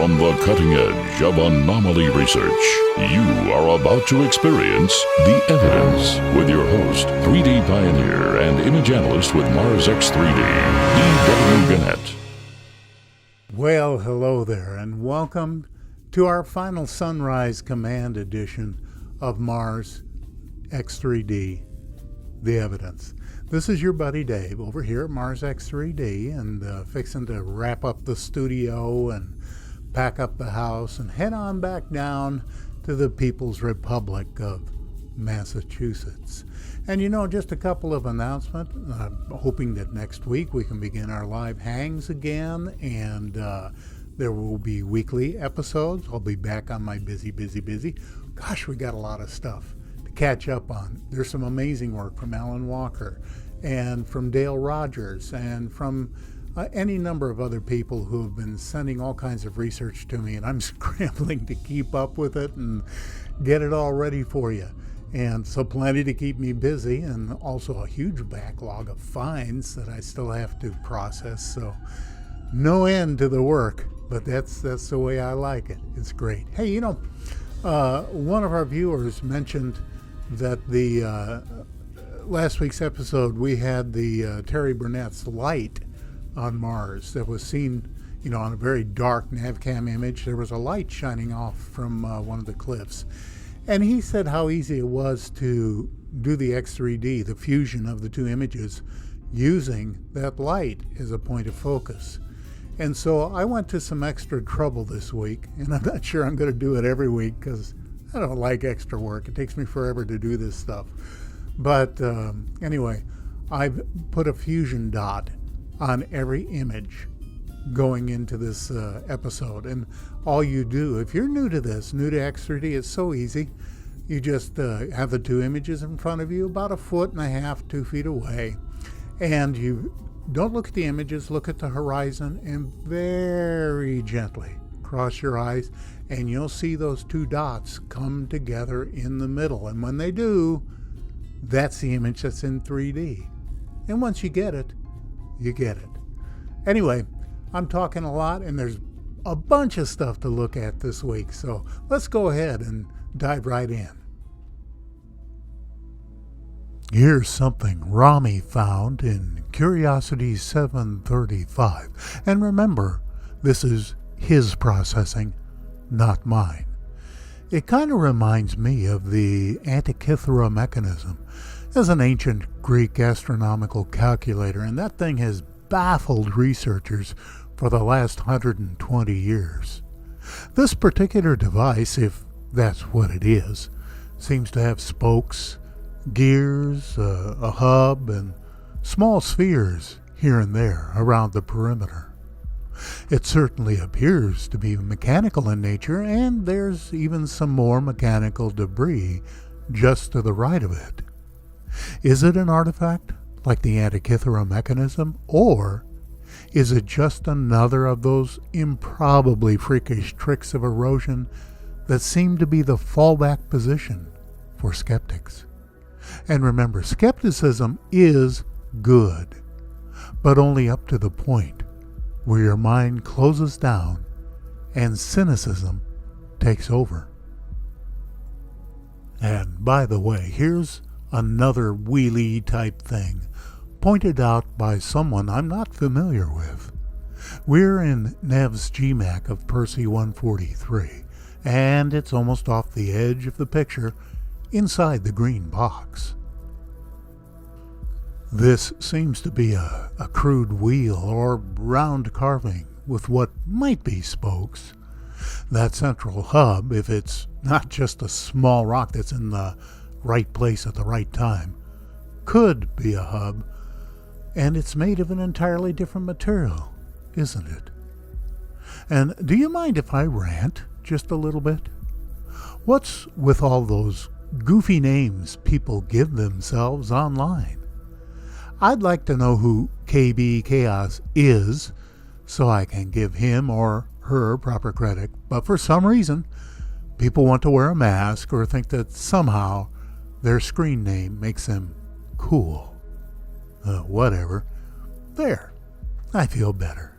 On the cutting edge of anomaly research, you are about to experience The Evidence with your host, 3D pioneer and image analyst with Mars X3D, E.W. Gannett. Well, hello there, and welcome to our final Sunrise Command edition of Mars X3D, The Evidence. This is your buddy Dave over here at Mars X3D, and fixing to wrap up the studio and pack up the house and head on back down to the People's Republic of Massachusetts. And just a couple of announcements. I'm hoping that next week we can begin our live hangs again, and there will be weekly episodes. I'll be back on my busy. Gosh, we got a lot of stuff to catch up on. There's some amazing work from Alan Walker and from Dale Rogers and from any number of other people who have been sending all kinds of research to me, and I'm scrambling to keep up with it and get it all ready for you. And so plenty to keep me busy, and also a huge backlog of finds that I still have to process. So no end to the work, but that's the way I like it. It's great. Hey, one of our viewers mentioned that the last week's episode we had the Terry Burnett's light on Mars that was seen, on a very dark NavCam image. There was a light shining off from one of the cliffs. And he said how easy it was to do the X3D, the fusion of the two images, using that light as a point of focus. And so I went to some extra trouble this week, and I'm not sure I'm going to do it every week because I don't like extra work. It takes me forever to do this stuff. But anyway, I've put a fusion dot on every image going into this episode. And all you do, if you're new to this, new to X3D, it's so easy. You just have the two images in front of you, about 1.5 feet, 2 feet away. And you don't look at the images, look at the horizon, and very gently cross your eyes, and you'll see those two dots come together in the middle. And when they do, that's the image that's in 3D. And once you get it, you get it. Anyway, I'm talking a lot, and there's a bunch of stuff to look at this week, so let's go ahead and dive right in. Here's something Rami found in Curiosity 735. And remember, this is his processing, not mine. It kind of reminds me of the Antikythera mechanism as an ancient Greek astronomical calculator, and that thing has baffled researchers for the last 120 years. This particular device, if that's what it is, seems to have spokes, gears, a hub, and small spheres here and there around the perimeter. It certainly appears to be mechanical in nature, and there's even some more mechanical debris just to the right of it. Is it an artifact like the Antikythera mechanism, or is it just another of those improbably freakish tricks of erosion that seem to be the fallback position for skeptics? And remember, skepticism is good, but only up to the point where your mind closes down and cynicism takes over. And by the way, here's another wheelie type thing pointed out by someone I'm not familiar with. We're in Nev's GMAC of Percy 143, and it's almost off the edge of the picture inside the green box. This seems to be a crude wheel or round carving with what might be spokes. That central hub, if it's not just a small rock that's in the right place at the right time, could be a hub, and it's made of an entirely different material, isn't it? And do you mind if I rant just a little bit? What's with all those goofy names people give themselves online? I'd like to know who KB Chaos is, so I can give him or her proper credit, but for some reason, people want to wear a mask or think that somehow their screen name makes them cool. Whatever. There. I feel better.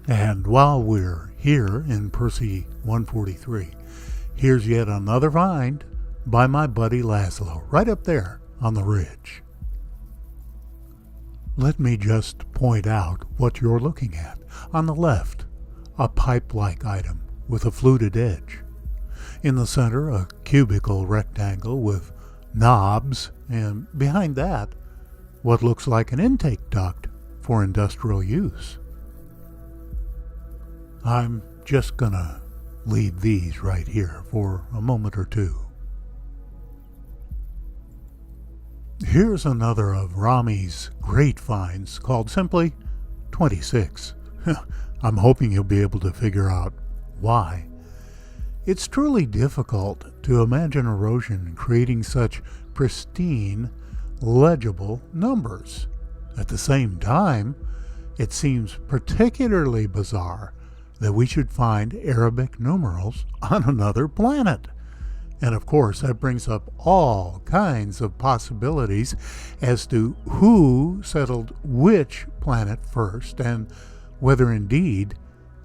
And while we're here in Percy 143, here's yet another find by my buddy Laszlo, right up there on the ridge. Let me just point out what you're looking at. On the left, a pipe-like item with a fluted edge. In the center, a cubical rectangle with knobs, and behind that, what looks like an intake duct for industrial use. I'm just gonna leave these right here for a moment or two. Here's another of Rami's great finds called simply 26. I'm hoping you'll be able to figure out why. It's truly difficult to imagine erosion creating such pristine, legible numbers. At the same time, it seems particularly bizarre that we should find Arabic numerals on another planet. And of course, that brings up all kinds of possibilities as to who settled which planet first and whether indeed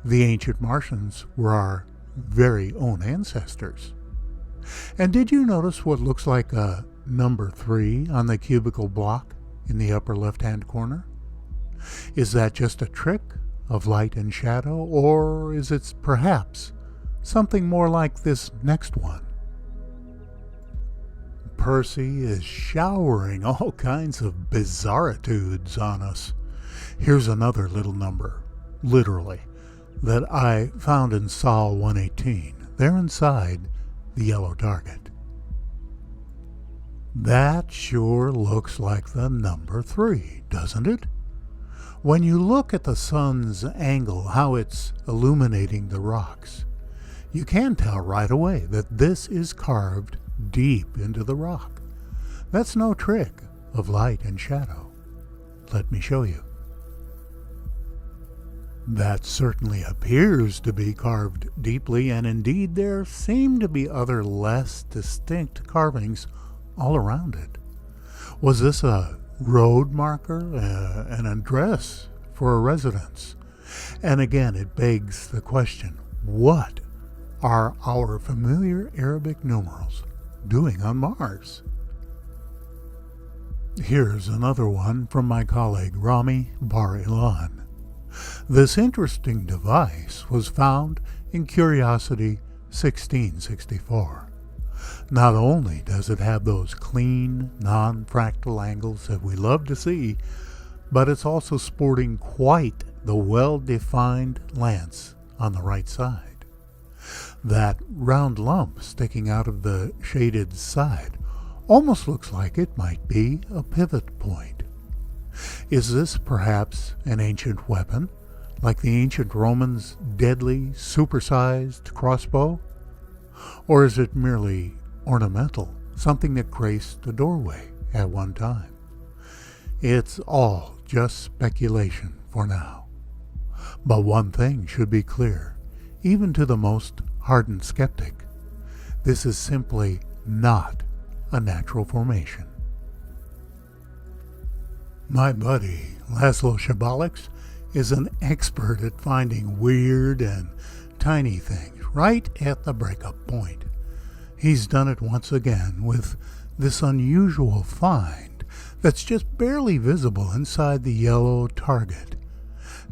the ancient Martians were our very own ancestors. And did you notice what looks like a number 3 on the cubical block in the upper left-hand corner? Is that just a trick of light and shadow, or is it perhaps something more like this next one? Percy is showering all kinds of bizarritudes on us. Here's another little number, literally, that I found in Sol 118, there inside the yellow target. That sure looks like the number 3, doesn't it? When you look at the sun's angle, how it's illuminating the rocks, you can tell right away that this is carved deep into the rock. That's no trick of light and shadow. Let me show you. That certainly appears to be carved deeply, and indeed there seem to be other less distinct carvings all around it. Was this a road marker, an address for a residence? And again, it begs the question, what are our familiar Arabic numerals doing on Mars? Here's another one from my colleague Rami Bar-Ilan. This interesting device was found in Curiosity 1664. Not only does it have those clean, non-fractal angles that we love to see, but it's also sporting quite the well-defined lance on the right side. That round lump sticking out of the shaded side almost looks like it might be a pivot point. Is this perhaps an ancient weapon, like the ancient Romans' deadly, supersized crossbow? Or is it merely ornamental, something that graced a doorway at one time? It's all just speculation for now. But one thing should be clear, even to the most hardened skeptic. This is simply not a natural formation. My buddy, Laszlo Shabalix, is an expert at finding weird and tiny things right at the breakup point. He's done it once again with this unusual find that's just barely visible inside the yellow target.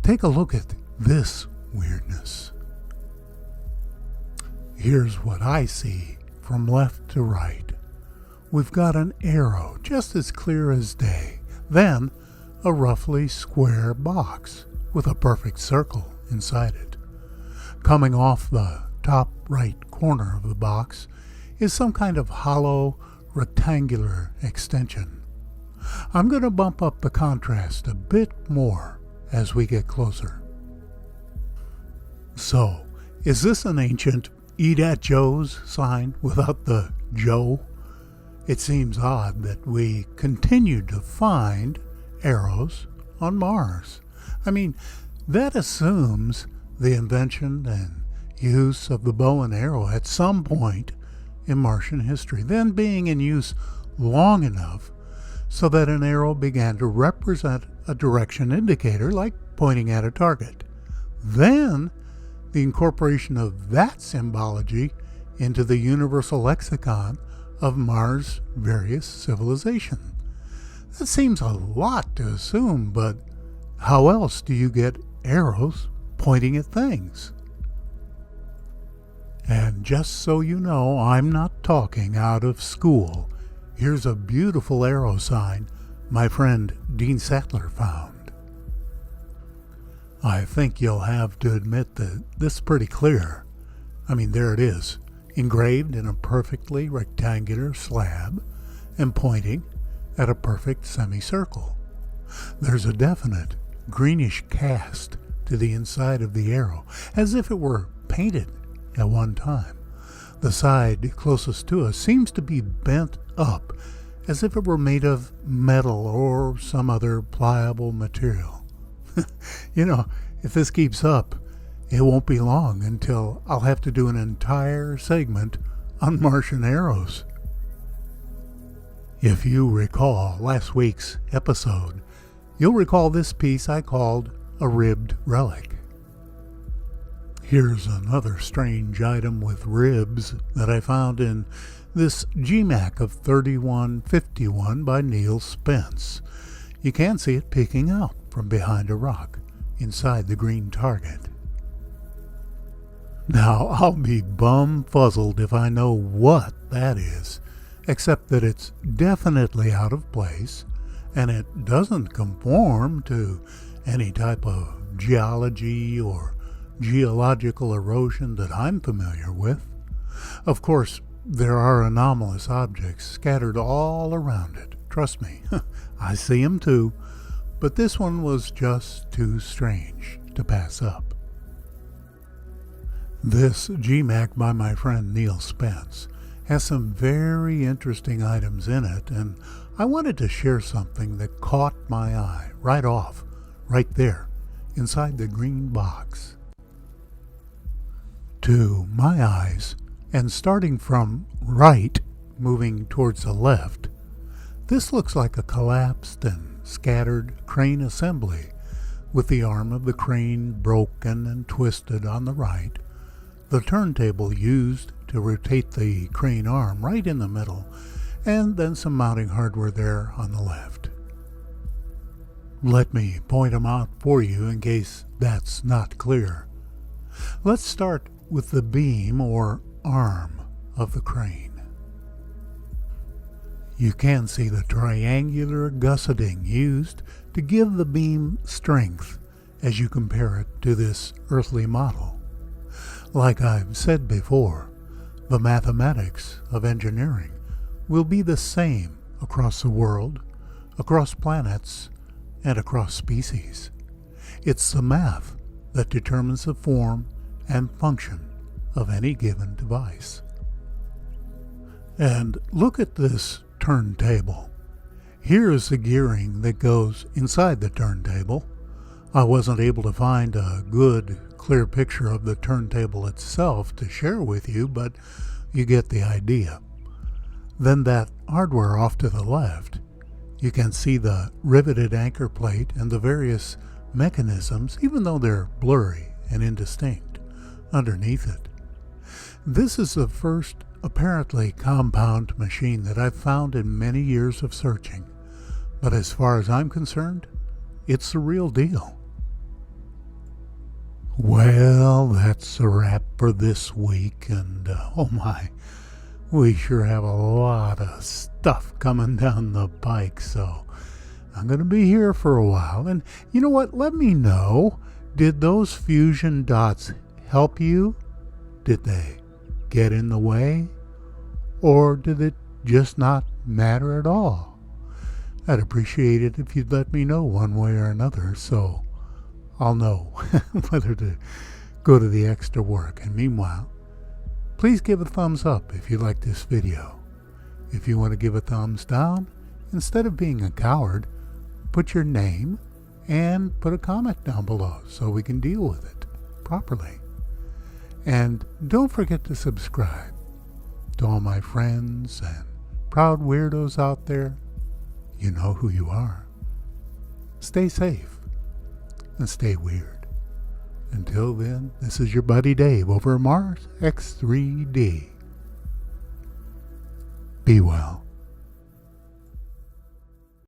Take a look at this weirdness. Here's what I see from left to right. We've got an arrow just as clear as day. Then, a roughly square box with a perfect circle inside it. Coming off the top right corner of the box is some kind of hollow, rectangular extension. I'm going to bump up the contrast a bit more as we get closer. So, is this an ancient Eat at Joe's sign without the Joe? It seems odd that we continue to find arrows on Mars. I mean, that assumes the invention and use of the bow and arrow at some point in Martian history, then being in use long enough so that an arrow began to represent a direction indicator like pointing at a target. Then the incorporation of that symbology into the universal lexicon of Mars' various civilizations. That seems a lot to assume, but how else do you get arrows pointing at things? And just so you know, I'm not talking out of school. Here's a beautiful arrow sign my friend Dean Sattler found. I think you'll have to admit that this is pretty clear. I mean, there it is, engraved in a perfectly rectangular slab and pointing at a perfect semicircle. There's a definite greenish cast to the inside of the arrow, as if it were painted at one time. The side closest to us seems to be bent up, as if it were made of metal or some other pliable material. You know, if this keeps up, it won't be long until I'll have to do an entire segment on Martian arrows. If you recall last week's episode, you'll recall this piece I called a ribbed relic. Here's another strange item with ribs that I found in this GMAC of 3151 by Neil Spence. You can see it peeking out from behind a rock inside the green target. Now, I'll be bum-fuzzled if I know what that is, except that it's definitely out of place, and it doesn't conform to any type of geology or geological erosion that I'm familiar with. Of course, there are anomalous objects scattered all around it. Trust me, I see them too, but this one was just too strange to pass up. This GMAC by my friend Neil Spence has some very interesting items in it, and I wanted to share something that caught my eye right off, right there, inside the green box. To my eyes, and starting from right, moving towards the left, this looks like a collapsed and scattered crane assembly, with the arm of the crane broken and twisted on the right, the turntable used to rotate the crane arm right in the middle, and then some mounting hardware there on the left. Let me point them out for you in case that's not clear. Let's start with the beam or arm of the crane. You can see the triangular gusseting used to give the beam strength as you compare it to this earthly model. Like I've said before, the mathematics of engineering will be the same across the world, across planets, and across species. It's the math that determines the form and function of any given device. And look at this turntable. Here is the gearing that goes inside the turntable. I wasn't able to find a good, clear picture of the turntable itself to share with you, but you get the idea. Then that hardware off to the left, you can see the riveted anchor plate and the various mechanisms, even though they're blurry and indistinct, underneath it. This is the first apparently compound machine that I've found in many years of searching, but as far as I'm concerned, it's the real deal. Well, that's a wrap for this week, and oh my, we sure have a lot of stuff coming down the pike, so I'm going to be here for a while. And you know what? Let me know, did those fusion dots help you? Did they get in the way? Or did it just not matter at all? I'd appreciate it if you'd let me know one way or another, so I'll know whether to go to the extra work. And meanwhile, please give a thumbs up if you like this video. If you want to give a thumbs down, instead of being a coward, put your name and put a comment down below so we can deal with it properly. And don't forget to subscribe. To all my friends and proud weirdos out there, you know who you are. Stay safe and stay weird. Until Until then, this is your buddy Dave over Mars X3D. Be well.